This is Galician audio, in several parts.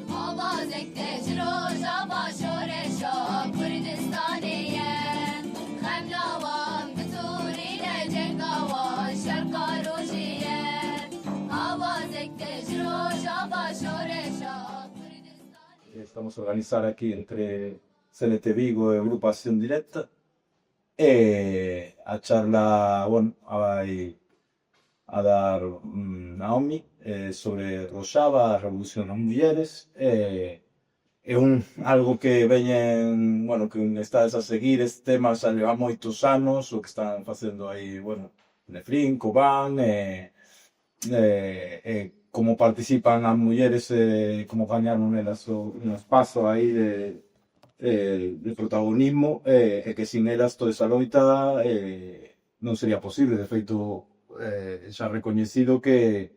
Avazekte Rojava Şoreşa Kürdistan'ye Xemlavan Bituriyle Cengavan Şerka Rojiye Avazekte Rojava Şoreşa Kürdistan'ye. Estamos a organizar aquí entre CNT Vigo e Agrupación Directa a charla, bueno, vai a dar Naomi sobre Rojava, a Revolución das Mulleres, algo que veñen, bueno, que estades a seguir este tema xa leva moitos anos, o que están facendo aí, bueno, Nefrín, Cobán, como participan as mulleres, como gañaron elas un espazo aí de protagonismo, e que sin elas toda esa loita non sería posible. De feito, xa recoñecido que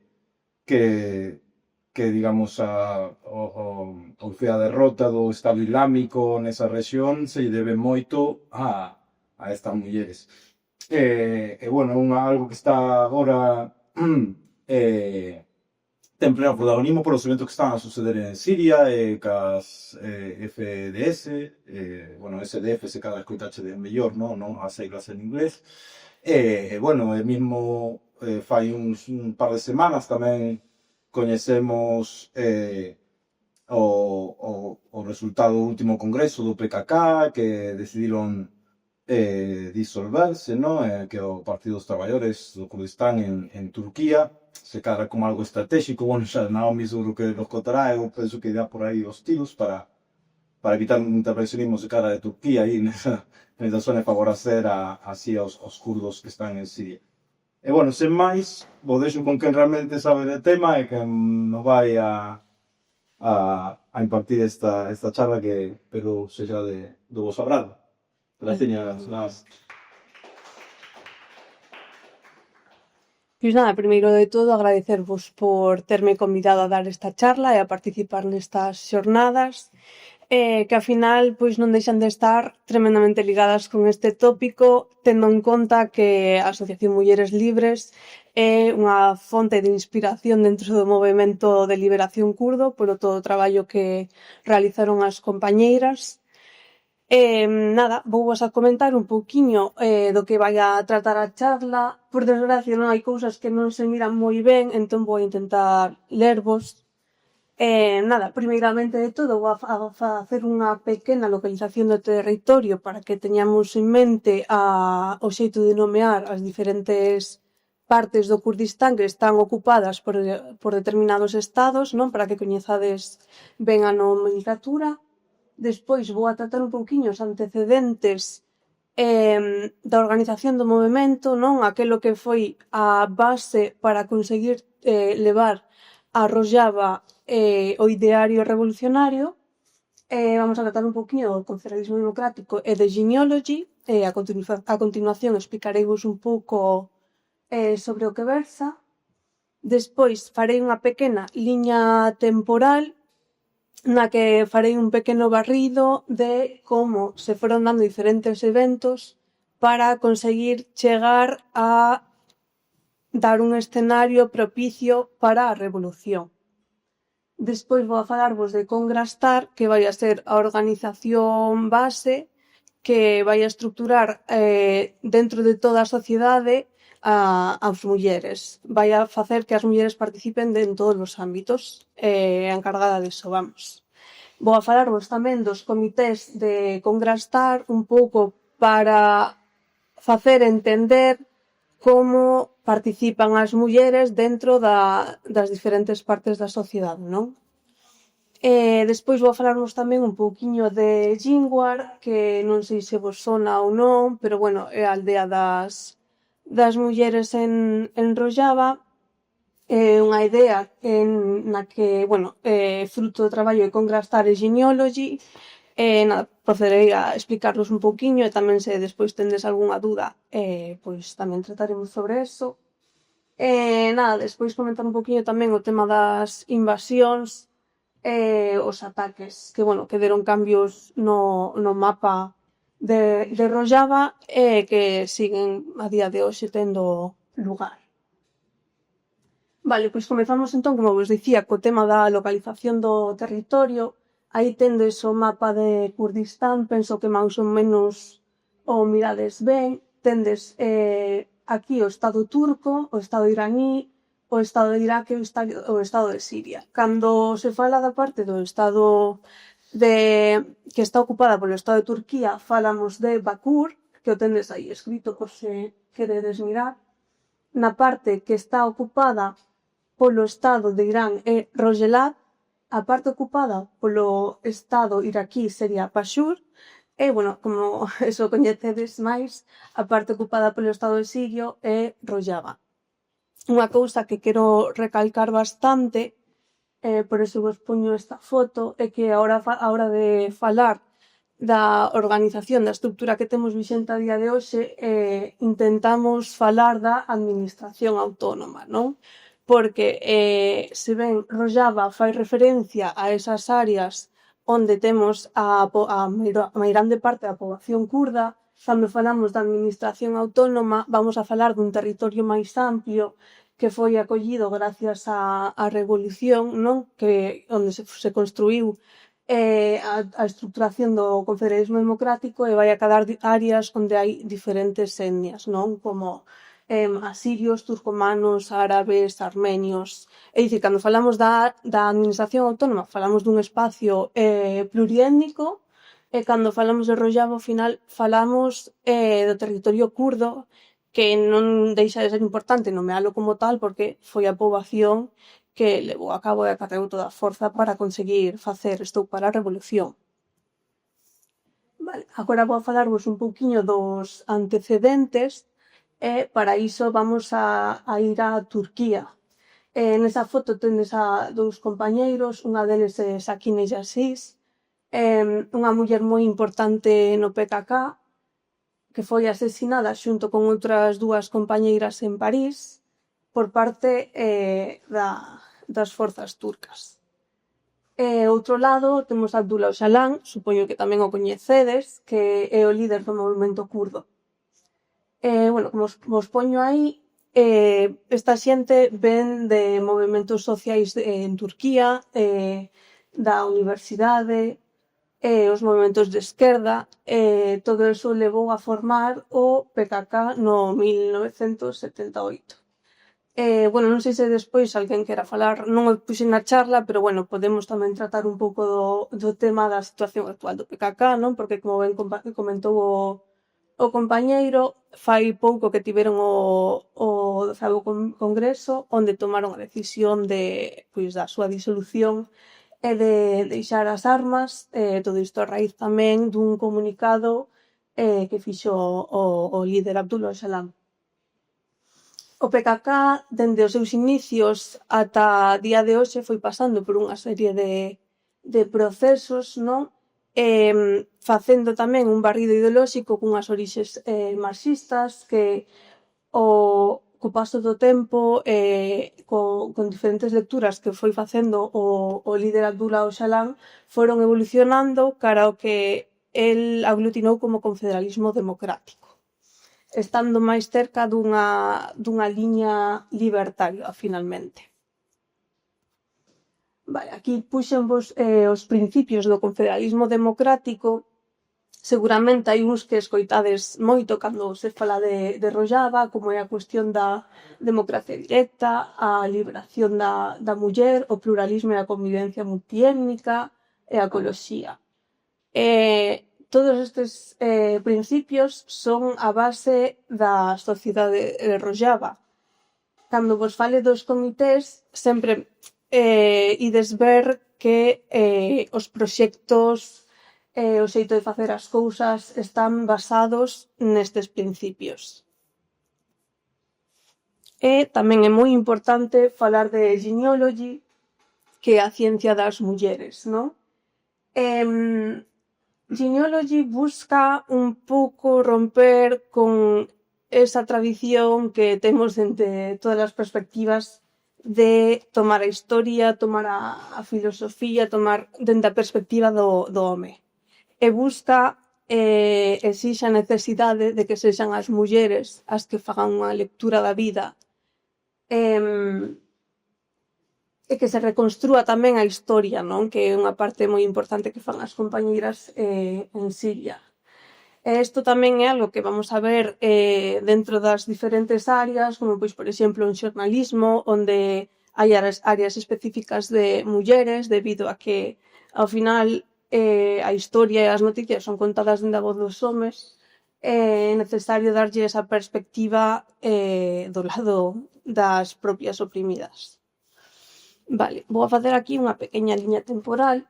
digamos, a derrota do Estado Islámico nesa rexión se debe moito a estas mulleres. Bueno, algo que está agora ten pleno protagonismo por os eventos que están a suceder en Siria, cas FDS, bueno, SDF se cada escoitache de mellor, non as siglas en inglés. Bueno, mismo fai un par de semanas tamén coñecemos o resultado do último congreso do PKK, que decidiron disolverse, que o Partido dos Traballadores do Kurdistán en Turquía, se cadra como algo estratégico. Bueno, xa Naomi seguro que nos contará, eu penso que irá por aí os tiros para evitar un intervencionismo de cara de Turquía aí nesa zona e favorecer así aos kurdos que están en Siria. E bueno, sen máis, vos deixo con quen realmente sabe de tema e que nos vai a impartir esta charla que espero sexa do vos agrado. Gracias, nada. Pois nada, primeiro de todo agradecervos por terme convidado a dar esta charla e a participar nestas xornadas, que ao final pois non deixan de estar tremendamente ligadas con este tópico, tendo en conta que a Asociación Mulleres Libres é unha fonte de inspiración dentro do movemento de liberación kurdo polo todo o traballo que realizaron as compañeiras. Nada, vouvos a comentar un pouquiño do que vai a tratar a charla. Por desgracia non hai cousas que non se miran moi ben, entón vou intentar lervos. Nada, primeiramente de todo vou a facer unha pequena localización do territorio para que teñamos en mente o xeito de nomear as diferentes partes do Kurdistán que están ocupadas por determinados estados, non, para que coñezades ben a nomenclatura. Despois vou a tratar un pouquiño os antecedentes da organización do movemento, non, aquelo que foi a base para conseguir levar a Rojava o ideario revolucionario. Vamos a tratar un pouquiño do confederalismo democrático e de genealogy, e a continuación explicareivos un pouco sobre o que versa. Despois farei unha pequena liña temporal na que farei un pequeno barrido de como se foron dando diferentes eventos para conseguir chegar a dar un escenario propicio para a revolución. Despois vou a falarvos de Congrastar, que vai a ser a organización base que vai a estructurar dentro de toda a sociedade as mulleres. Vai a facer que as mulleres participen en todos os ámbitos. A encargada diso, vamos. Vou a falarvos tamén dos comités de Congrastar un pouco para facer entender como participan as mulleres dentro das diferentes partes da sociedade, non? Despois vou a falarvos tamén un pouquiño de Jingwar, que non sei se vos sona ou non, pero bueno, é a aldea das mulleres en Rojava. Unha idea na que, bueno, fruto do traballo de Congrastar e Genealogy. Nada, procederei a explicarlos un pouquiño e tamén se despois tendes algunha dúda, pois tamén trataremos sobre eso. Nada, despois comentar un pouquiño tamén o tema das invasións e os ataques, que, bueno, que deron cambios no mapa de Rojava e que siguen a día de hoxe tendo lugar. Vale, pois comezamos entón, como vos dicía, co tema da localización do territorio. Aí tendes o mapa de Kurdistán, penso que máis ou menos o mirades ben. Tendes aquí o Estado turco, o Estado iraní, o Estado de Irak e o Estado de Siria. Cando se fala da parte do Estado que está ocupada polo Estado de Turquía, falamos de Bakur, que o tendes aí escrito por se queredes mirar. Na parte que está ocupada polo Estado de Irán é Rojhelat, a parte ocupada polo Estado iraquí sería Pashur, e, bueno, como eso coñecedes máis, a parte ocupada polo Estado de Sirio é Rojava. Unha cousa que quero recalcar bastante, por eso vos poño esta foto, é que a hora de falar da organización, da estrutura que temos vixente a día de hoxe, intentamos falar da administración autónoma, non? Porque, se ben Rojava fai referencia a esas áreas onde temos a meirande parte da poboación kurda, cando falamos da administración autónoma vamos a falar dun territorio máis amplio que foi acollido gracias á revolución, non? Que onde se construíu a estructuración do confederalismo democrático e vai a cadar áreas onde hai diferentes etnias, non? Como asirios, turcomanos, árabes, armenios. É dicir, cando falamos da administración autónoma falamos dun espacio pluriétnico, e cando falamos de Rojava ao final falamos do territorio kurdo, que non deixa de ser importante nomealo como tal porque foi a poboación que levou a cabo e acarreou toda a forza para conseguir facer estoupar a revolución. Vale, agora vou falarvos un pouquiño dos antecedentes e para iso vamos a ir a Turquía. Nesa foto tendes a dous compañeiros, unha deles é Sakine Yasis, unha muller moi importante no PKK, que foi asesinada xunto con outras dúas compañeiras en París por parte das forzas turcas. Outro lado temos a Abdullah Öcalan, supoño que tamén o coñecedes, que é o líder do movemento kurdo. Bueno, como vos poño aí, esta xente ven de movementos sociais en Turquía, da universidade, os movementos de esquerda, todo eso levou a formar o PKK no 1978. Bueno, non sei se despois alguén quera falar, non o puxen na charla, pero bueno, podemos tamén tratar un pouco do tema da situación actual do PKK, non? Porque como ben comentou o compañeiro, fai pouco que tiveron o 12º Congreso, onde tomaron a decisión da súa disolución e de deixar as armas, todo isto a raíz tamén dun comunicado que fixo o líder Abdullah Öcalan. O PKK, dende os seus inicios ata día de hoxe, foi pasando por unha serie de procesos, non? Facendo tamén un barrido ideolóxico cunhas orixes marxistas que co paso do tempo, con diferentes lecturas que foi facendo o líder Abdullah Öcalan, foron evolucionando cara ao que el aglutinou como confederalismo democrático, estando máis cerca dunha liña libertaria, finalmente. Vale, aquí puxenvos os principios do confederalismo democrático. Seguramente hai uns que escoitades moito cando se fala de Rojava, como é a cuestión da democracia directa, a liberación da muller, o pluralismo e a convivencia multiétnica e a ecoloxía. Todos estes principios son a base da sociedade de Rojava. Cando vos fale dos comités, sempre ides ver que os proxectos o xeito de facer as cousas están basados nestes principios. E tamén é moi importante falar de genealogy, que é a ciencia das mulleres, non? Genealogy busca un pouco romper con esa tradición que temos dende todas as perspectivas de tomar a historia, tomar a filosofía, tomar dende a perspectiva do home. E busca, exixe a necesidade de que sexan as mulleres as que fagan unha lectura da vida e que se reconstrúa tamén a historia, non? Que é unha parte moi importante que fan as compañeiras en Siria. E isto tamén é algo que vamos a ver dentro das diferentes áreas, como pois, por exemplo, en xornalismo, onde hai áreas específicas de mulleres, debido a que, ao final, a historia e as noticias son contadas dende a voz dos homes, é necesario darlle esa perspectiva do lado das propias oprimidas. Vale, vou a facer aquí unha pequena liña temporal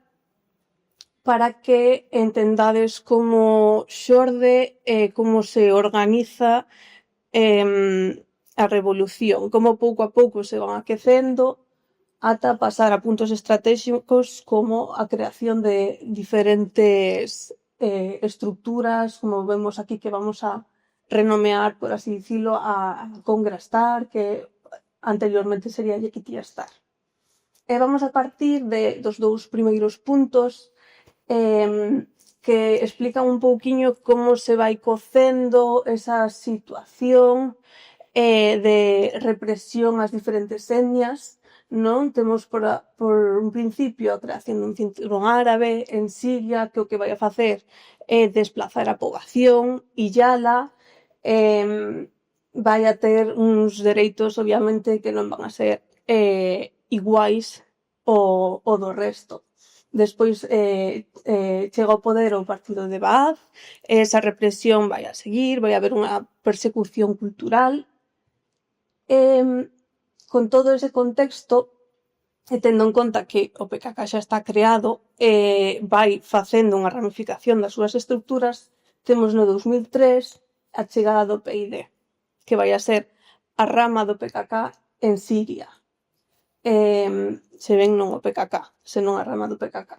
para que entendades como xorde e como se organiza a revolución, como pouco a pouco se van aquecendo ata pasar a puntos estratégicos como a creación de diferentes estructuras, como vemos aquí que vamos a renomear, por así dicilo, a Congra Star, que anteriormente sería Yequitía Star. E vamos a partir dos dous primeiros puntos que explican un pouquiño como se vai cocendo esa situación de represión ás diferentes etnias, non? Temos por un principio a creación dun cinturón árabe en Siria, que o que vai a facer é desplazar a poboación, illala, vai a ter uns dereitos, obviamente, que non van a ser iguais ao do resto. Despois chega ao poder o partido de Baath, esa represión vai a seguir, vai haber unha persecución cultural. Con todo ese contexto, e tendo en conta que o PKK xa está creado e vai facendo unha ramificación das súas estructuras, temos no 2003 a chegada do PID, que vai a ser a rama do PKK en Siria. Se ven non o PKK, senón a rama do PKK.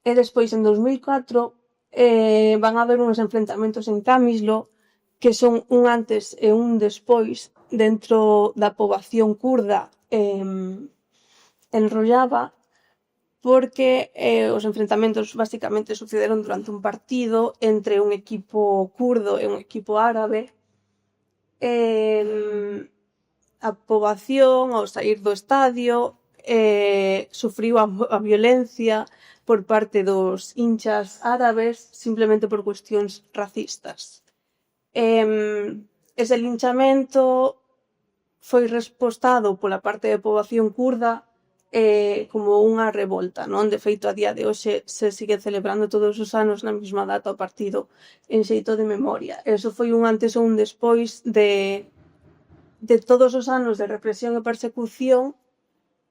E despois, en 2004, van a haber uns enfrentamentos en Camislo que son un antes e un despois dentro da poboación kurda en Rojava, porque os enfrentamentos basicamente sucederon durante un partido entre un equipo kurdo e un equipo árabe. A poboación, ao saír do estadio, sufriu a violencia por parte dos hinchas árabes simplemente por cuestións racistas. Ese linchamento foi respostado pola parte da poboación kurda como unha revolta, non? De feito, a día de hoxe se sigue celebrando todos os anos na mesma data o partido en xeito de memoria. Eso foi un antes ou un despois de todos os anos de represión e persecución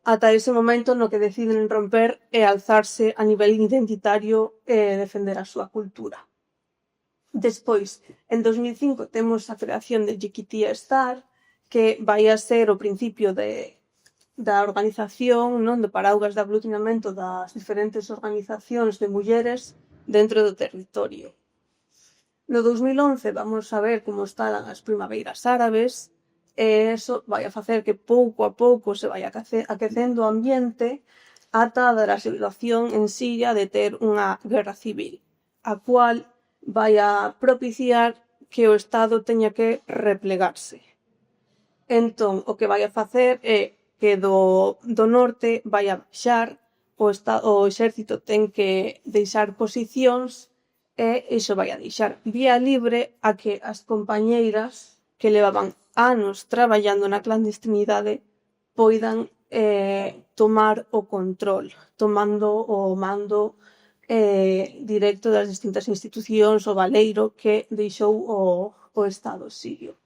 ata ese momento no que deciden romper e alzarse a nivel identitario e defender a súa cultura. Despois, en 2005, temos a creación de Yequitía Star, que vai a ser o principio da organización, non? Do paraugas de aglutinamento das diferentes organizacións de mulleres dentro do territorio. No 2011 vamos a ver como están as primaveiras árabes, e eso vai a facer que pouco a pouco se vai aquecendo o ambiente ata dar a situación en Siria de ter unha guerra civil, a cual vai a propiciar que o Estado teña que replegarse. Entón, o que vai a facer é que do norte vai a baixar, o exército ten que deixar posicións e iso vai a deixar vía libre a que as compañeiras que levaban anos traballando na clandestinidade poidan tomar o control, tomando o mando directo das distintas institucións, o baleiro que deixou o Estado sirio.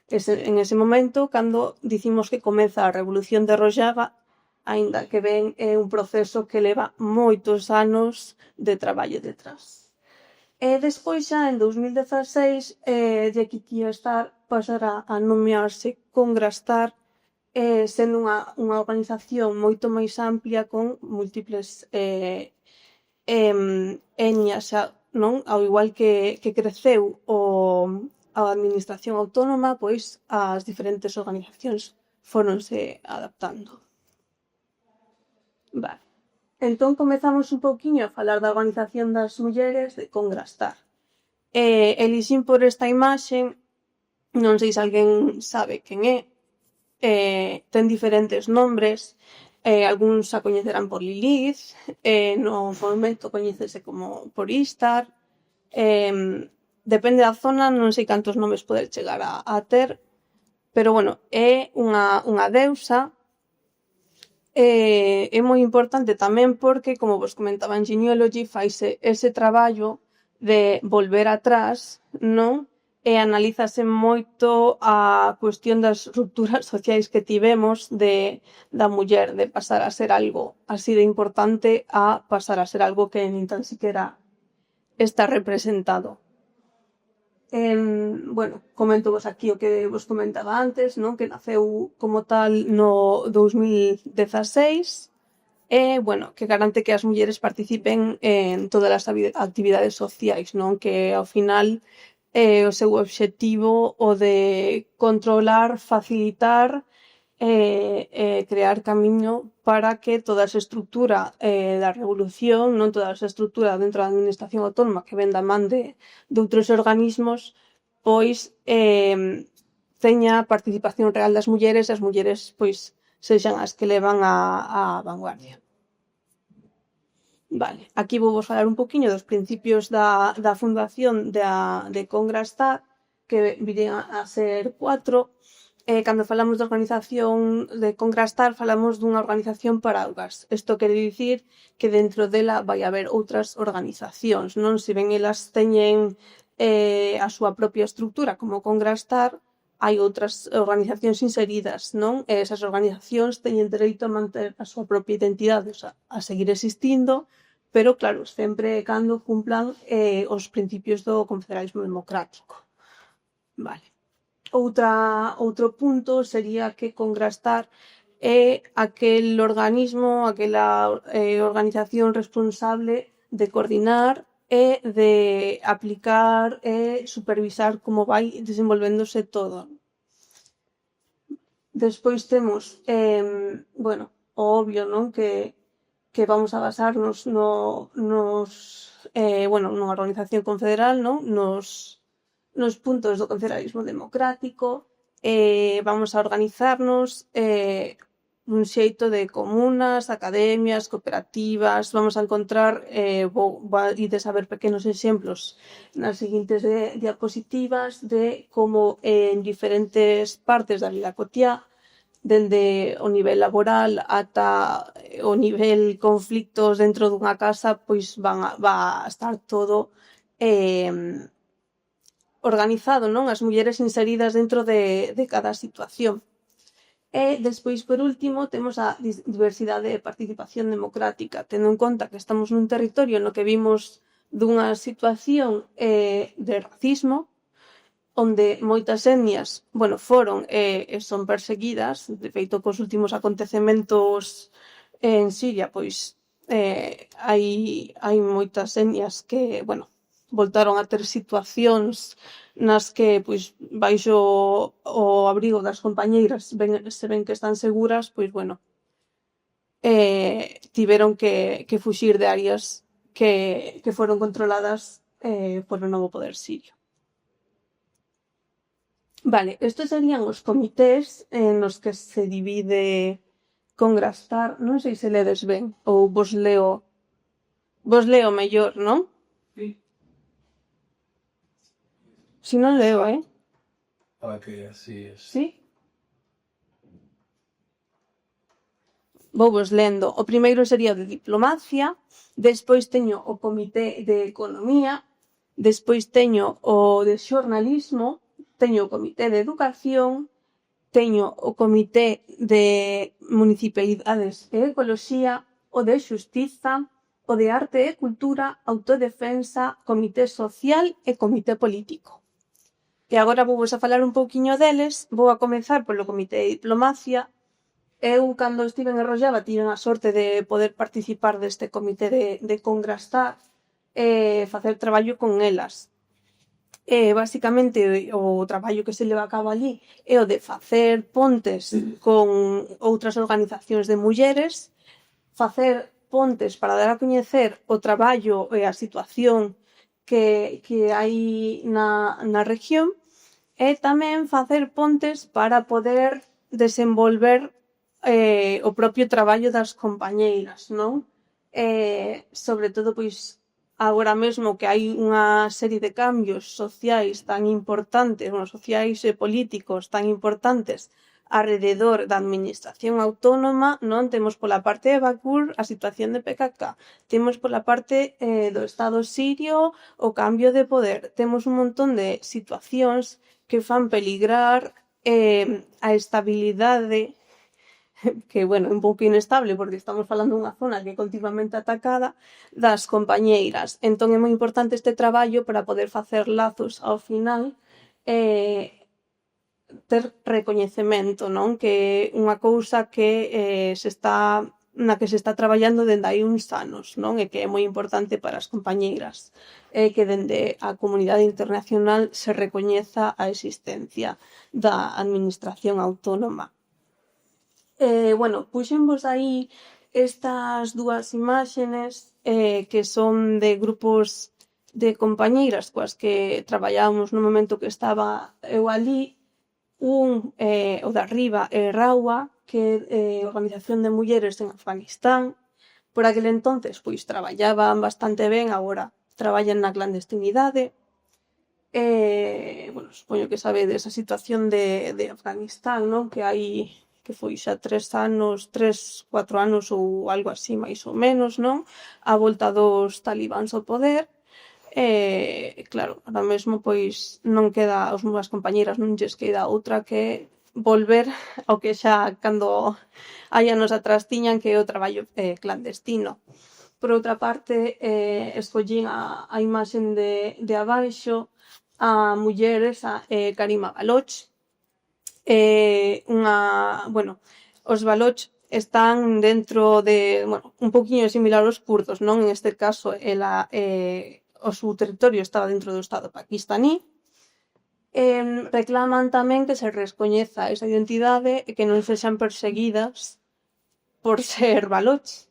En ese momento, cando dicimos que comeza a Revolución de Rojava, aínda que ben é un proceso que leva moitos anos de traballo detrás. E despois xa en 2016 Yequitía Star pasará a nomearse Congra Star, sendo unha organización moito máis amplia con múltiples etnias, non? Ao igual que creceu a administración autónoma, pois as diferentes organizacións foronse adaptando. Vale. Entón comezamos un pouquiño a falar da organización das mulleres de Congra Star. Elixín por esta imaxe, non sei se alguén sabe quen é, ten diferentes nombres, algúns a coñecerán por Lilith, no momento coñécese como por Istar, depende da zona, non sei cantos nomes poder chegar a ter, pero bueno, é unha deusa. É moi importante tamén porque, como vos comentaba en Genealogy, faise ese traballo de volver atrás, non? E analízase moito a cuestión das rupturas sociais que tivemos da muller, de pasar a ser algo así de importante a pasar a ser algo que nin tan siquiera está representado. Bueno, comento vos aquí o que vos comentaba antes, non? Que naceu como tal no 2016 e, bueno, que garante que as mulleres participen en todas as actividades sociais, non? Que ao final o seu obxectivo o de controlar, facilitar crear camiño para que toda esa estrutura da revolución, non toda esa estrutura dentro da administración autónoma que ven da man de outros organismos, pois teña participación real das mulleres e as mulleres pois sexan as que levan a vanguardia. Vale, aquí vou vos falar un poquinho dos principios da fundación de Congrastar, que virían a ser 4. Cando falamos de organización de Congrastar, falamos dunha organización para augas. Isto quere dicir que dentro dela vai haber outras organizacións, non? Se ben elas teñen a súa propia estrutura como Congrastar, hai outras organizacións inseridas, non? E esas organizacións teñen dereito a manter a súa propia identidade, o sea, a seguir existindo, pero claro, sempre e cando cumplan os principios do confederalismo democrático. Vale. Outro punto sería que Congrastar é aquel organismo, aquela organización responsable de coordinar e de aplicar e supervisar como vai desenvolvéndose todo. Despois temos, bueno, o obvio, non? Que vamos a basarnos bueno, nunha organización confederal, non? Nos puntos do confederalismo democrático, vamos a organizarnos un xeito de comunas, academias, cooperativas, vamos a encontrar, ides a ver pequenos exemplos nas seguintes diapositivas de como en diferentes partes da vida cotiá, dende o nivel laboral ata o nivel conflictos dentro dunha casa, pois va a estar todo organizado, non? As mulleres inseridas dentro de cada situación. E despois, por último, temos a diversidade de participación democrática, tendo en conta que estamos nun territorio no que vimos dunha situación de racismo, onde moitas etnias, bueno, foron e son perseguidas, de feito, cos últimos acontecementos en Siria, pois hai moitas etnias que, bueno, voltaron a ter situacións nas que, pois, baixo o abrigo das compañeiras se ven que están seguras, pois, bueno, tiveron que fuxir de áreas que foron controladas por o novo poder sirio. Vale, estes serían os comités nos que se divide Congrastar. Non sei se ledes ben ou vos leo mellor, non? Sí. Si non leo, Para que así es. Sí? Vou vos lendo. O primeiro sería o de diplomacia, despois teño o comité de economía, despois teño o de xornalismo, teño o comité de educación, teño o comité de municipalidades e ecoloxía, o de xustiza, o de arte e cultura, autodefensa, comité social e comité político. E agora vou vos a falar un pouquiño deles. Vou a comezar polo comité de diplomacia. Eu, cando estive en Rojava, tiven a sorte de poder participar deste comité de Congrastar e facer traballo con elas. Basicamente, o traballo que se leva a cabo allí é o de facer pontes con outras organizacións de mulleres, facer pontes para dar a coñecer o traballo e a situación que hai na región, e tamén facer pontes para poder desenvolver o propio traballo das compañeiras, non? Sobre todo, pois, agora mesmo que hai unha serie de cambios sociais tan importantes, sociais e políticos tan importantes arrededor da administración autónoma, non? Temos pola parte de Bakur a situación de PKK, temos pola parte do Estado sirio o cambio de poder, temos un montón de situacións que fan peligrar a estabilidade, que, bueno, é un pouco inestable porque estamos falando dunha zona que é continuamente atacada, das compañeiras. Entón é moi importante este traballo para poder facer lazos ao final ter recoñecemento, non? Que é unha cousa que na que se está traballando dende hai uns anos, non? E que é moi importante para as compañeiras, que dende a comunidade internacional se recoñeza a existencia da administración autónoma. Bueno, puxenvos aí estas dúas imaxenes que son de grupos de compañeiras coas que traballábamos no momento que estaba eu alí. O de arriba é RAWA, que é Organización de Mulleres en Afganistán. Por aquel entonces, pois, traballaban bastante ben, agora traballan na clandestinidade. Bueno, supoño que sabedes a situación de Afganistán, non? Que foi xa 4 anos ou algo así, máis ou menos, non? A volta dos talibáns ao poder. Claro, ahora mesmo pois non queda, aos meus compañeiras non lles queda outra que volver ao que xa cando hai anos atrás tiñan, que é o traballo clandestino. Por outra parte, escollín a imaxen de abaixo a mulleres, a Karima Baloch. Bueno, os Baloch están dentro de, bueno, un poquinho similar aos kurdos, non? En este caso, o seu territorio estaba dentro do Estado paquistaní. Reclaman tamén que se recoñeza esa identidade e que non sexan perseguidas por ser Baloch.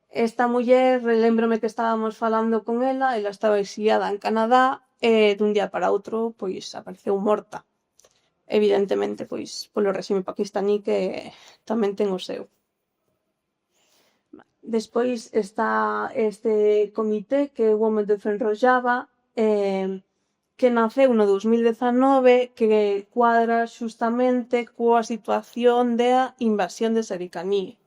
Esta muller, lembrome que estábamos falando con ela estaba exiliada en Canadá e dun día para outro, pois, apareceu morta. Evidentemente, pois, polo réxime paquistaní, que tamén ten o seu. Despois está este comité, que é o Women Defend Rojava, que naceu no 2019, que cuadra xustamente coa situación da invasión de Sericaní.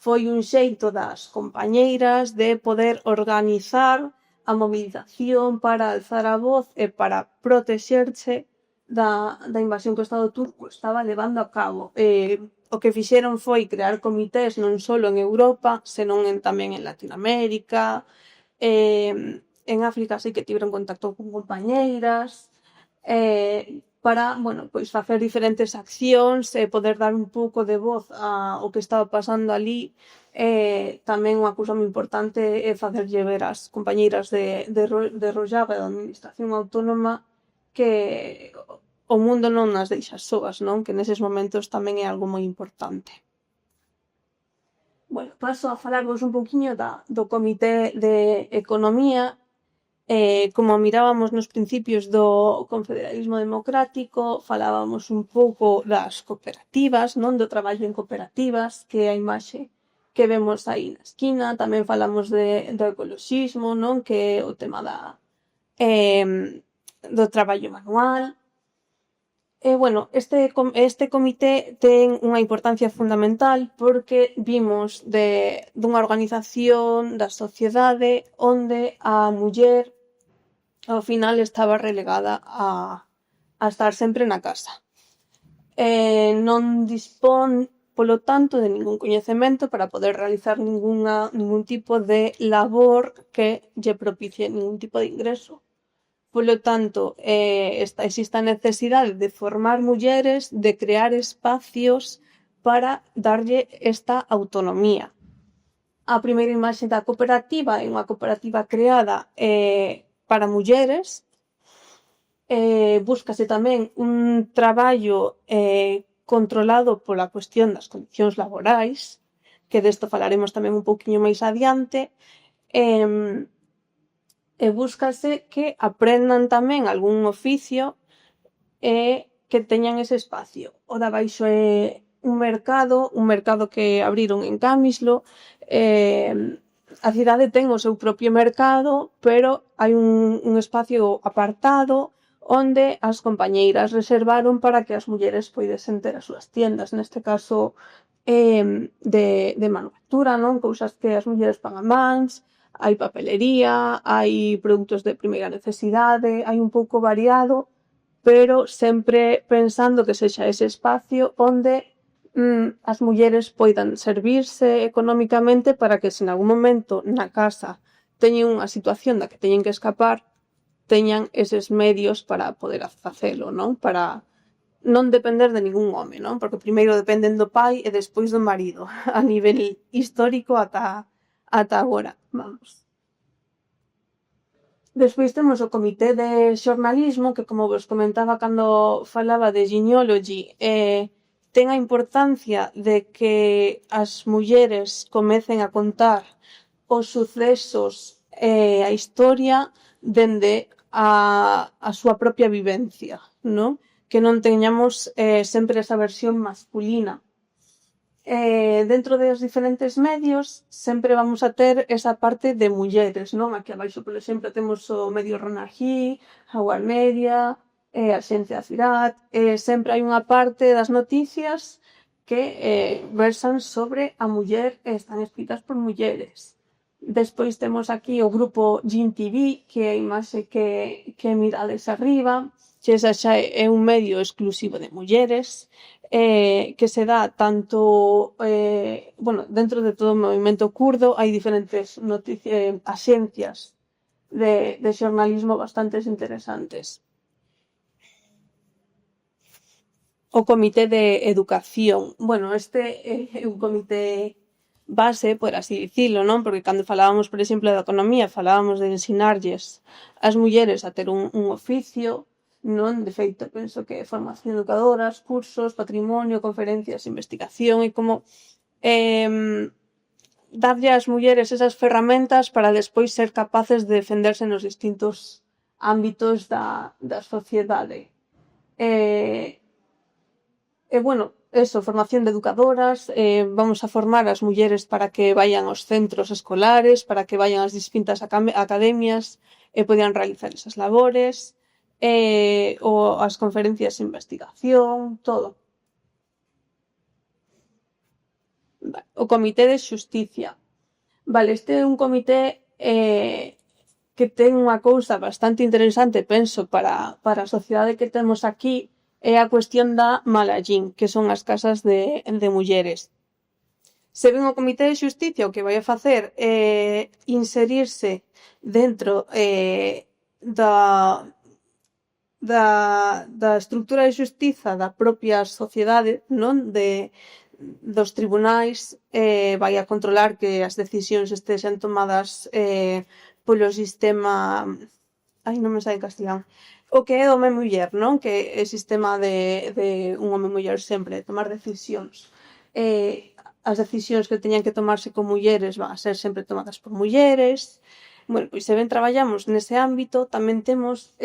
Foi un xeito das compañeiras de poder organizar a movilización para alzar a voz e para protexerse da invasión que o Estado turco estaba levando a cabo. O que fixeron foi crear comités non só en Europa, senón tamén en Latinoamérica, en África sí que tiveron contacto con compañeiras, para, bueno, pois facer diferentes accións e poder dar un pouco de voz ao que estaba pasando ali. Tamén unha cousa moi importante é facerlle ver ás compañeiras de Rojava, da administración autónoma, que o mundo non nas deixa soas, non? Que neses momentos tamén é algo moi importante. Bueno, paso a falarvos un pouquiño do Comité de Economía. Como mirábamos nos principios do confederalismo democrático, falábamos un pouco das cooperativas, non? Do traballo en cooperativas, que é a imaxe que vemos aí na esquina. Tamén falamos do ecoloxismo, non? Que é o tema do traballo manual. Bueno, este comité ten unha importancia fundamental porque vimos dunha organización da sociedade onde a muller ao final estaba relegada a estar sempre na casa. Non dispón, polo tanto, de ningún coñecemento para poder realizar ningún tipo de labor que lle propicie ningún tipo de ingreso. Polo tanto, existe a necesidade de formar mulleres, de crear espacios para darlle esta autonomía. A primeira imaxe da cooperativa é unha cooperativa creada para mulleres. Búscase tamén un traballo controlado pola cuestión das condicións laborais, que desto falaremos tamén un pouquiño máis adiante. E búscase que aprendan tamén algún oficio e que teñan ese espacio. O de abaixo é un mercado que abriron en Camislo. A cidade ten o seu propio mercado, pero hai un espacio apartado onde as compañeiras reservaron para que as mulleres poidesen ter as súas tiendas, neste caso de manufactura, non? Cousas que as mulleres pagan máis, hai papelería, hai produtos de primeira necesidade, hai un pouco variado, pero sempre pensando que sexa ese espacio onde as mulleres poidan servirse económicamente para que se en algún momento na casa teñen unha situación da que teñen que escapar, teñan eses medios para poder facelo, non? Para non depender de ningún home, non? Porque primeiro dependen do pai e despois do marido, a nivel histórico ata agora, vamos. Despois temos o comité de xornalismo, que como vos comentaba cando falaba de Genealogy, ten a importancia de que as mulleres comecen a contar os sucesos e a historia dende a súa propia vivencia, non? Que non teñamos sempre esa versión masculina. Dentro dos diferentes medios sempre vamos a ter esa parte de mulleres, non? Aquí abaixo, por exemplo, temos o medio Ronargí, a Media, a Xencia Cirat, sempre hai unha parte das noticias que versan sobre a muller e están escritas por mulleres. Despois temos aquí o grupo Gin TV, que é a imaxe que mirades arriba, que esa xa é un medio exclusivo de mulleres, que se dá tanto, dentro de todo o movimento kurdo hai diferentes axencias de xornalismo bastante interesantes. O comité de educación. Este é un comité base, por así dicilo, non? Porque cando falábamos, por exemplo, da economía, falábamos de ensinarlles as mulleres a ter un oficio, non? De feito, penso que formación educadoras, cursos, patrimonio, conferencias, investigación e como darlle ás mulleres esas ferramentas para despois ser capaces de defenderse nos distintos ámbitos da sociedade. Formación de educadoras, vamos a formar as mulleres para que vayan aos centros escolares, para que vayan ás distintas academias e poidan realizar esas labores, ou as conferencias de investigación, todo. O comité de xusticia. Este é un comité que ten unha cousa bastante interesante, penso, para a sociedade que temos aquí, é a cuestión da Malallín, que son as casas de mulleres. Se ven o comité de xusticia, o que vai a facer é inserirse dentro da estrutura de xustiza da propia sociedade, non? Dos tribunais, vai a controlar que as decisións estesen tomadas polo sistema... non me sai en castelán. O que é home e muller, non? Que é o sistema de un home e muller sempre, de tomar decisións. As decisións que teñan que tomarse con mulleres van a ser sempre tomadas por mulleres. Pois se ben traballamos nese ámbito, tamén temos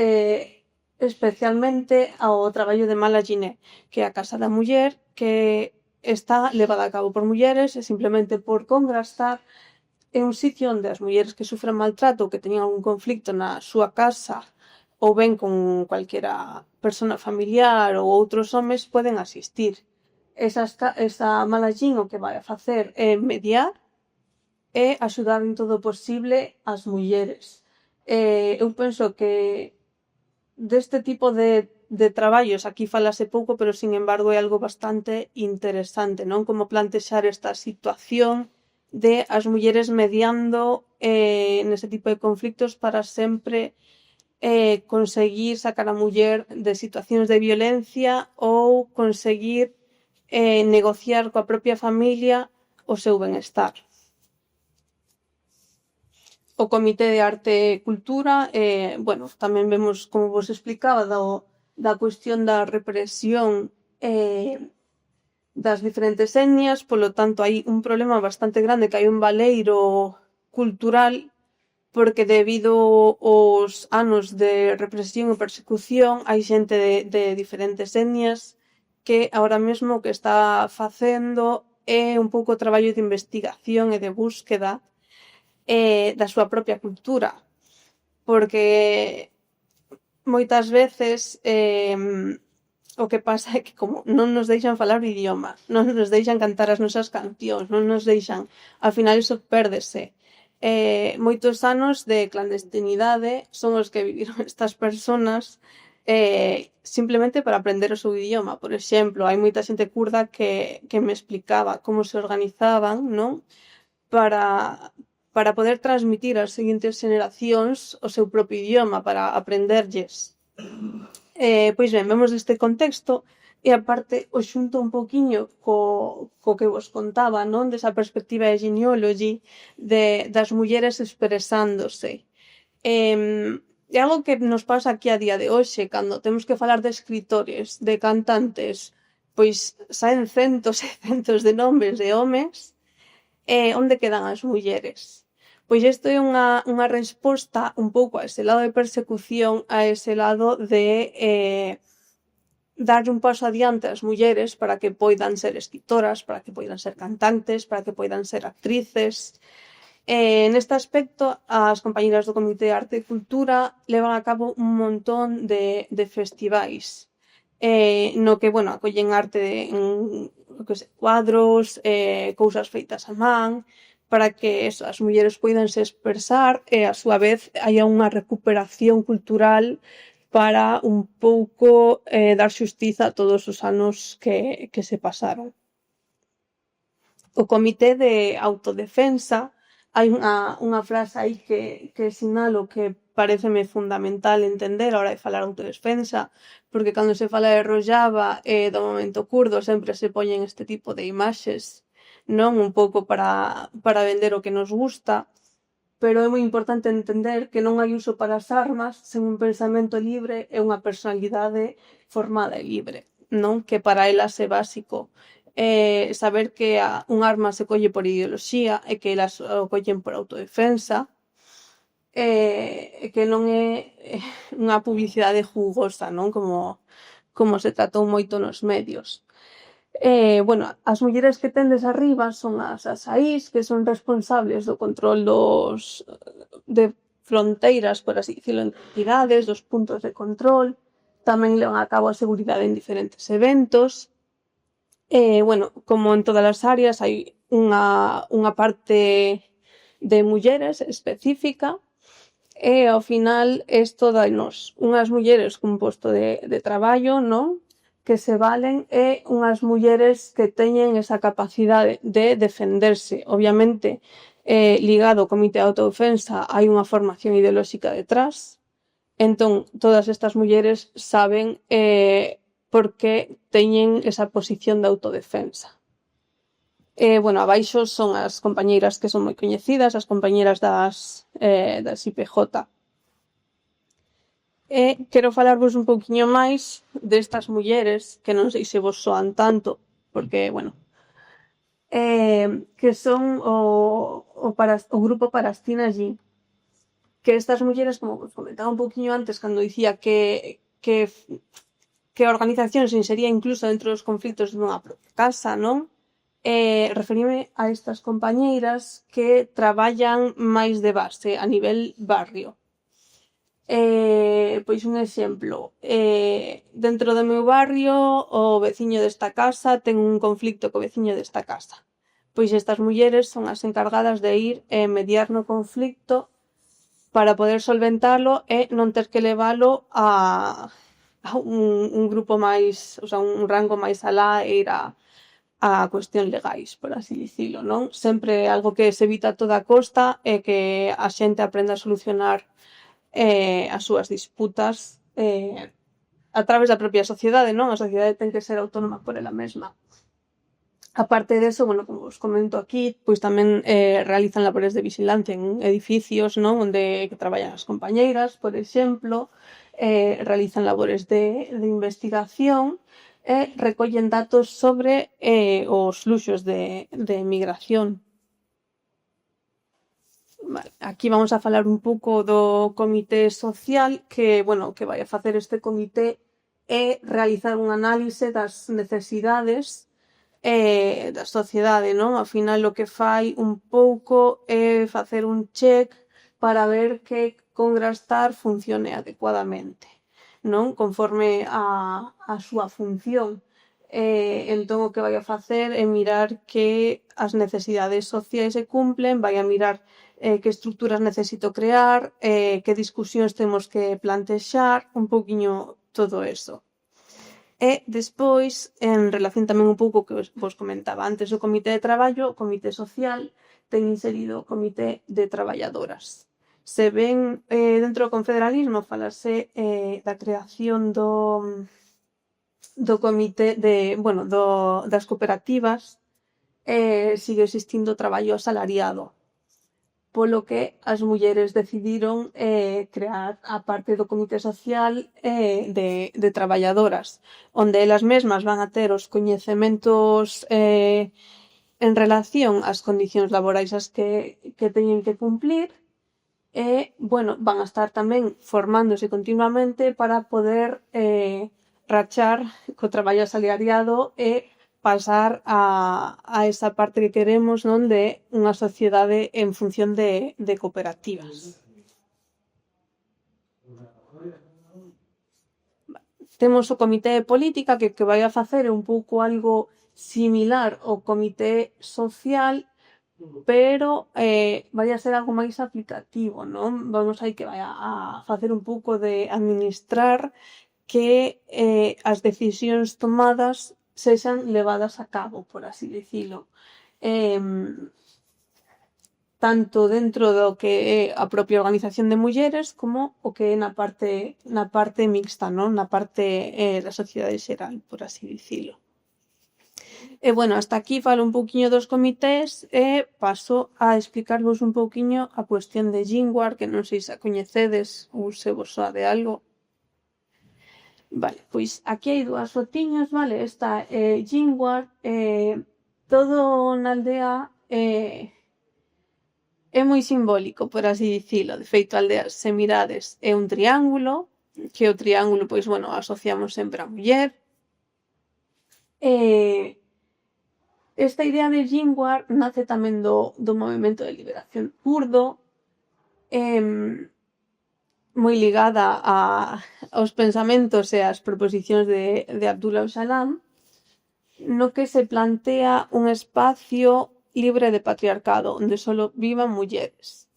especialmente ao traballo de Malallín, que é a Casa da Muller, que está levada a cabo por mulleres e simplemente por contrastar é un sitio onde as mulleres que sufren maltrato ou que teñen algún conflicto na súa casa ou ben con cualquera persona familiar ou outros homes poden asistir. Esa Malallín o que vai a facer é mediar e axudar en todo o posible as mulleres. Eu penso que deste tipo de traballos aquí falase pouco, pero sin embargo é algo bastante interesante, non? Como plantexar esta situación de as mulleres mediando nese tipo de conflictos para sempre conseguir sacar a muller de situacións de violencia ou conseguir negociar coa propia familia o seu benestar. O Comité de Arte e Cultura, tamén vemos, como vos explicaba, da cuestión da represión das diferentes etnias, polo tanto hai un problema bastante grande, que hai un baleiro cultural porque debido aos anos de represión e persecución hai xente de diferentes etnias que ahora mesmo o que está facendo é un pouco o traballo de investigación e de búsqueda da súa propia cultura, porque moitas veces o que pasa é que como non nos deixan falar o idioma, non nos deixan cantar as nosas cancións, non nos deixan, ao final iso pérdese. Moitos anos de clandestinidade son os que viviron estas persoas simplemente para aprender o seu idioma. Por exemplo, hai moita xente kurda que me explicaba como se organizaban, non? Para poder transmitir ás seguintes xeracións o seu propio idioma, para aprenderlles. Pois ben, vemos este contexto e aparte o xunto un poquiño co que vos contaba, non? Desa perspectiva de genealogy das mulleres expresándose. É algo que nos pasa aquí a día de hoxe, cando temos que falar de escritores, de cantantes, pois saen centos e centos de nomes de homes, onde quedan as mulleres? Pois isto é unha resposta un pouco a ese lado de persecución, a ese lado de dar un paso adiante ás mulleres para que poidan ser escritoras, para que poidan ser cantantes, para que poidan ser actrices. Neste aspecto, as compañeiras do Comité de Arte e Cultura levan a cabo un montón de festivais no que, bueno, acollen arte en cuadros, cousas feitas a man, para que as mulleres poidan se expresar e, a súa vez, haya unha recuperación cultural para un pouco dar xustiza a todos os anos que se pasaron. O Comité de Autodefensa, hai unha frase aí que sinalo que pareceme fundamental entender a hora de falar autodefensa, porque cando se fala de Rojava e do momento kurdo sempre se poñen este tipo de imaxes, non? Un pouco para vender o que nos gusta, pero é moi importante entender que non hai uso para as armas sen un pensamento libre e unha personalidade formada e libre, non? Que para elas é básico saber que un arma se colle por ideoloxía e que elas o collen por autodefensa, que non é unha publicidade jugosa, non? Como se tratou moito nos medios. Bueno, as mulleres que tendes arriba son as asaís, que son responsables do control de fronteiras, por así dicilo, en cidades, dos puntos de control. Tamén levan a cabo a seguridade en diferentes eventos. Bueno, como en todas as áreas, hai unha parte de mulleres específica e, ao final, isto danos unhas mulleres cun posto de traballo, non? Que se valen e unhas mulleres que teñen esa capacidade de defenderse. Obviamente, ligado ao Comité de Autodefensa hai unha formación ideolóxica detrás, entón todas estas mulleres saben porque teñen esa posición de autodefensa. Bueno, abaixo son as compañeiras que son moi coñecidas, as compañeiras das IPJ. Quero falarvos un pouquiño máis destas mulleres, que non sei se vos soan tanto, porque, bueno, que son o grupo Parastina G, que estas mulleres, como vos comentaba un pouquiño antes, cando dicía que a organización se insería incluso dentro dos conflitos dunha propia casa, non? Referime a estas compañeiras que traballan máis de base, a nivel barrio. Pois un exemplo, dentro do meu barrio o veciño desta casa ten un conflicto co veciño desta casa. Pois estas mulleres son as encargadas de ir mediar no conflicto para poder solventalo e non ter que levalo a un grupo máis, o sea, un rango máis alá e ir a cuestións legais, por así dicilo, non? Sempre algo que se evita a toda costa é que a xente aprenda a solucionar as súas disputas a través da propia sociedade, non? A sociedade ten que ser autónoma por ela mesma. Aparte deso, bueno, como os comento aquí, pois tamén realizan labores de vigilancia en edificios, non? Onde traballan as compañeiras, por exemplo, realizan labores de investigación e recollen datos sobre os fluxos de migración. Vale, aquí vamos a falar un pouco do comité social que, bueno, que vai a facer este comité é realizar un análise das necesidades da sociedade, non? Ao final o que fai un pouco é facer un check para ver que Congrastar funcione adecuadamente, non? Conforme a súa función. Entón o que vai a facer é mirar que as necesidades sociais se cumplen, vai a mirar que estructuras necesito crear, que discusións temos que plantexar, un pouquiño todo eso. E despois, en relación tamén un pouco que vos comentaba antes o comité de traballo, o comité social ten inserido o comité de traballadoras. Se ven dentro do confederalismo falase da creación do comité das cooperativas, sigue existindo o traballo asalariado, polo que as mulleres decidiron crear a parte do comité social de traballadoras, onde elas mesmas van a ter os coñecementos en relación ás condicións laborais as que teñen que cumplir e, van a estar tamén formándose continuamente para poder rachar co traballo asalariado e pasar a esa parte que queremos, non, de unha sociedade en función de cooperativas. Temos o comité de política que vai a facer un pouco algo similar ao comité social, pero vai a ser algo máis aplicativo, non? Vamos aí que vai a facer un pouco de administrar que as decisións tomadas sexan levadas a cabo, por así dicilo. Tanto dentro do que é a propia organización de mulleres como o que é na parte mixta, non? Na parte da sociedade xeral, por así dicilo. E hasta aquí falo un pouquiño dos comités e paso a explicarvos un pouquiño a cuestión de Gingwar, que non sei se a coñecedes ou se vos soa de algo. Vale, pois aquí hai dúas fotiños, vale? Esta é Gingwar, todo na aldea é moi simbólico, por así dicilo. De feito, a aldea, se mirades, é un triángulo, que o triángulo, asociamos sempre a muller. Esta idea de Gingwar nace tamén do movemento de liberación kurdo, moi ligada aos pensamentos e ás proposicións de Abdullah Öcalan, no que se plantea un espacio libre de patriarcado, onde solo vivan mulleres.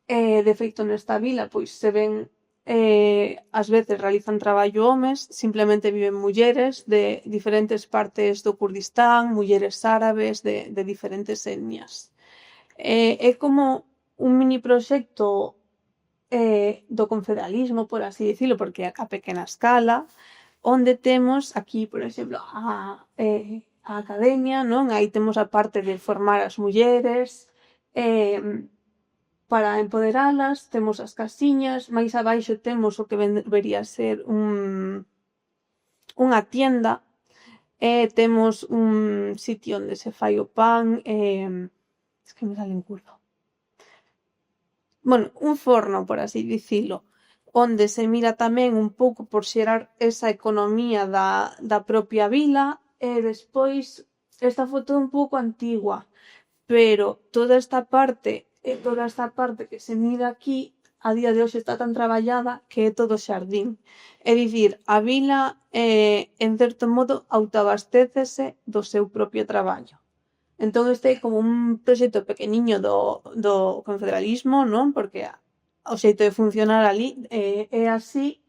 De feito, nesta vila, se ven, ás veces realizan traballo homes, simplemente viven mulleres de diferentes partes do Kurdistán, mulleres árabes de diferentes etnias. É como un mini proxecto do confederalismo, por así dicilo, porque a pequena escala, onde temos aquí, por exemplo, a academia, non? Aí temos a parte de formar as mulleres para empoderalas, temos as casiñas, máis abaixo temos o que debería ser unha tienda, temos un sitio onde se fai o pan, es que me sale en curdo. Un forno, por así dicilo, onde se mira tamén un pouco por xerar esa economía da propia vila, e despois, esta foto é un pouco antigua, pero toda esta parte que se mira aquí, a día de hoxe está tan traballada que é todo xardín. É dicir, a vila, en certo modo, autoabastécese do seu propio traballo. Entón, este é como un proxecto pequeniño do confederalismo, non? Porque o xeito de funcionar ali é así,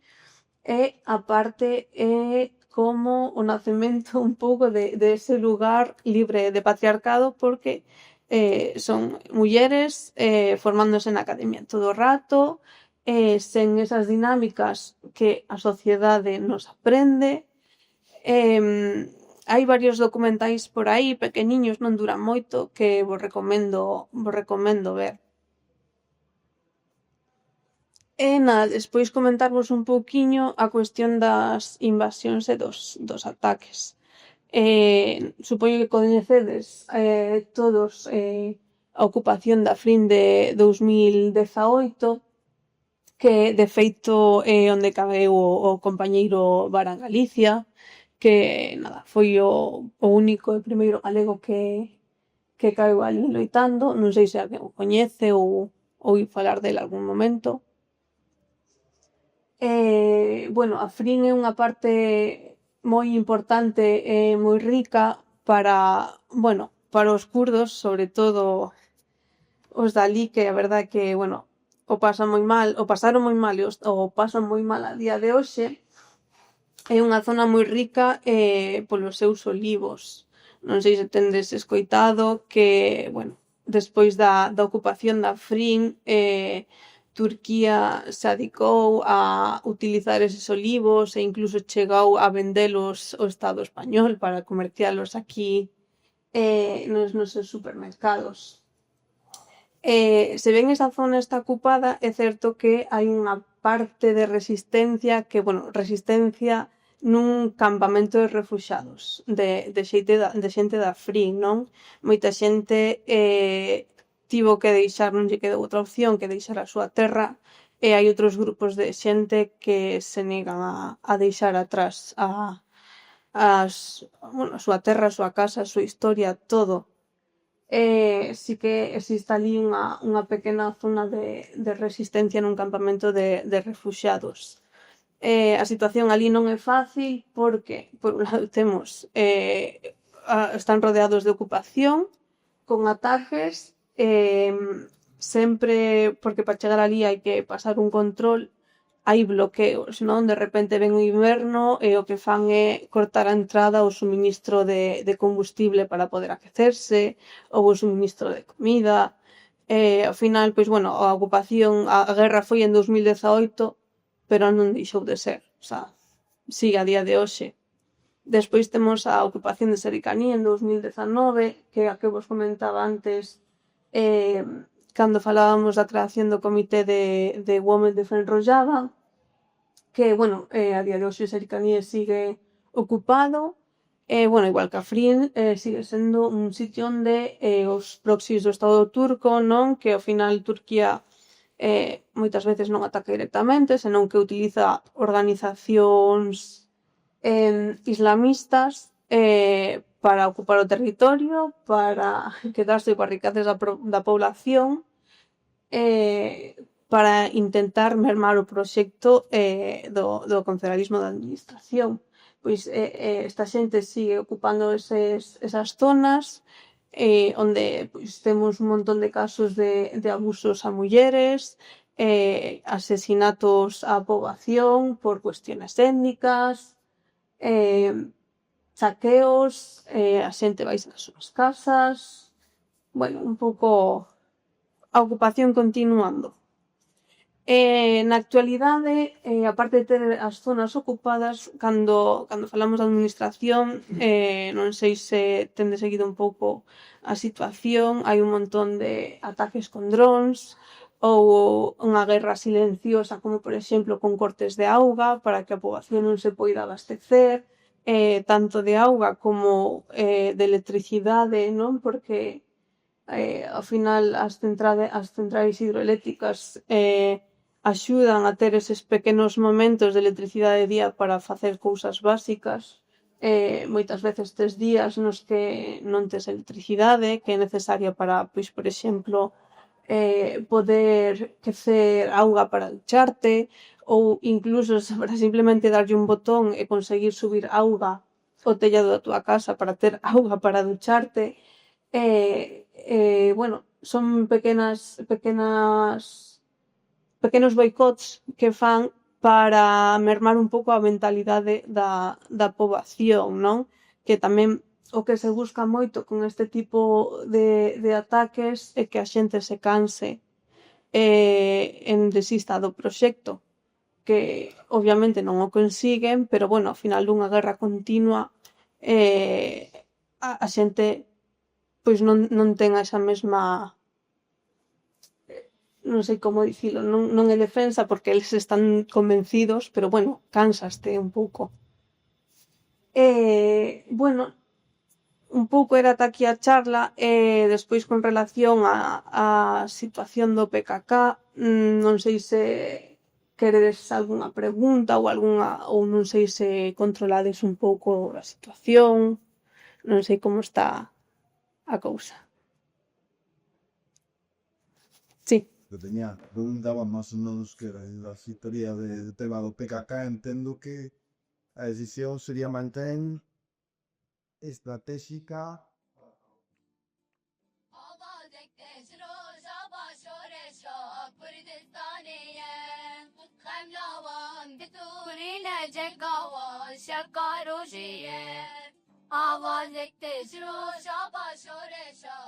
e a parte é como o nacemento un pouco de ese lugar libre de patriarcado, porque son mulleres formándose na academia todo o rato, sen esas dinámicas que a sociedade nos aprende. Hai varios documentais por aí, pequeniños, non duran moito, que vos recomendo ver. E nada, despois comentarvos un pouquiño a cuestión das invasións e dos ataques. Supoño que coñecedes todos a ocupación da Afrin de 2018, que de feito é onde cabeu o compañeiro Vara Galicia, que nada, foi o único e primeiro galego que caeu ali loitando, non sei se alguén o coñece ou ouí falar del algún momento. Bueno, Afrín é unha parte moi importante e moi rica para, bueno, para os kurdos, sobre todo os dali, que a verdade que, bueno, o pasan moi mal, o pasaron moi mal e o pasan moi mal a día de hoxe. É unha zona moi rica polos seus olivos. Non sei se tendes escoitado que, bueno, despois da ocupación da Afrín, Turquía se adicou a utilizar eses olivos e incluso chegou a vendelos ao Estado español para comercialos aquí nos nosos supermercados. Se ben esa zona está ocupada, é certo que hai unha parte de resistencia que, bueno, resistencia nun campamento de refuxados de xente da Afrín, non? Moita xente tivo que deixar, non lle quedou outra opción que deixar a súa terra, e hai outros grupos de xente que se negan a deixar atrás a súa terra, a súa casa, a súa historia, todo. Sí que existe ali unha pequena zona de resistencia nun campamento de refuxados. A situación ali non é fácil porque, por un lado, temos están rodeados de ocupación, con ataques, sempre, porque para chegar ali hai que pasar un control, hai bloqueos, non? De repente ven o inverno e o que fan é cortar a entrada ao suministro de combustible para poder aquecerse, ou o suministro de comida. Ao final, pois, bueno, a ocupación, a guerra foi en 2018, pero non deixou de ser, o sea, sigue a día de hoxe. Despois temos a ocupación de Sericaní en 2019, que a que vos comentaba antes, cando falábamos da creación do comité de Women de Fuenrojava, que, bueno, a día de hoxe Sericaní sigue ocupado, bueno, igual que Afrín, sigue sendo un sitio onde os proxies do Estado turco, non? Que ao final Turquía moitas veces non ataca directamente, senón que utiliza organizacións islamistas para ocupar o territorio, para quedarse coas riquezas da población, para intentar mermar o proxecto do confederalismo da administración. Pois esta xente sigue ocupando esas zonas onde pois, temos un montón de casos de abusos a mulleres, asesinatos á poboación por cuestiones étnicas, saqueos, a xente vai ás súas casas, bueno, un pouco a ocupación continuando. Na actualidade, aparte de ter as zonas ocupadas, cando falamos de administración, non sei se tende seguido un pouco a situación, hai un montón de ataques con drons, ou unha guerra silenciosa, como por exemplo con cortes de auga para que a poboación non se poida abastecer, tanto de auga como de electricidade, non? Porque ao final as centrais hidroeléctricas axudan a ter eses pequenos momentos de electricidade de día para facer cousas básicas. Moitas veces tes días nos que non tes electricidade, que é necesaria para, pois, por exemplo, poder quecer auga para ducharte, ou incluso para simplemente darlle un botón e conseguir subir auga ao tellado da túa casa para ter auga para ducharte. Bueno, son pequenos boicots que fan para mermar un pouco a mentalidade da poboación, non? Que tamén o que se busca moito con este tipo de ataques é que a xente se canse en desista do proxecto, que obviamente non o consiguen, pero bueno, ao final dunha guerra continua a xente pois non ten esa mesma, non sei como dicilo, non é defensa porque eles están convencidos, pero bueno, cansaste un pouco. Bueno, un pouco era ata aquí a charla, despois con relación á situación do PKK, non sei se queredes algunha pregunta ou ou non sei se controlades un pouco a situación, non sei como está a cousa. Sí. Que teña, preguntaba máis ou menos que era a historia do tema do PKK. Entendo que a decisión sería mantén estratégica. آواز اکتش رو جابا شورش رو کردستانیه خملاوان بتورین جنگاوان شکاروشیه آواز اکتش رو جابا شورش رو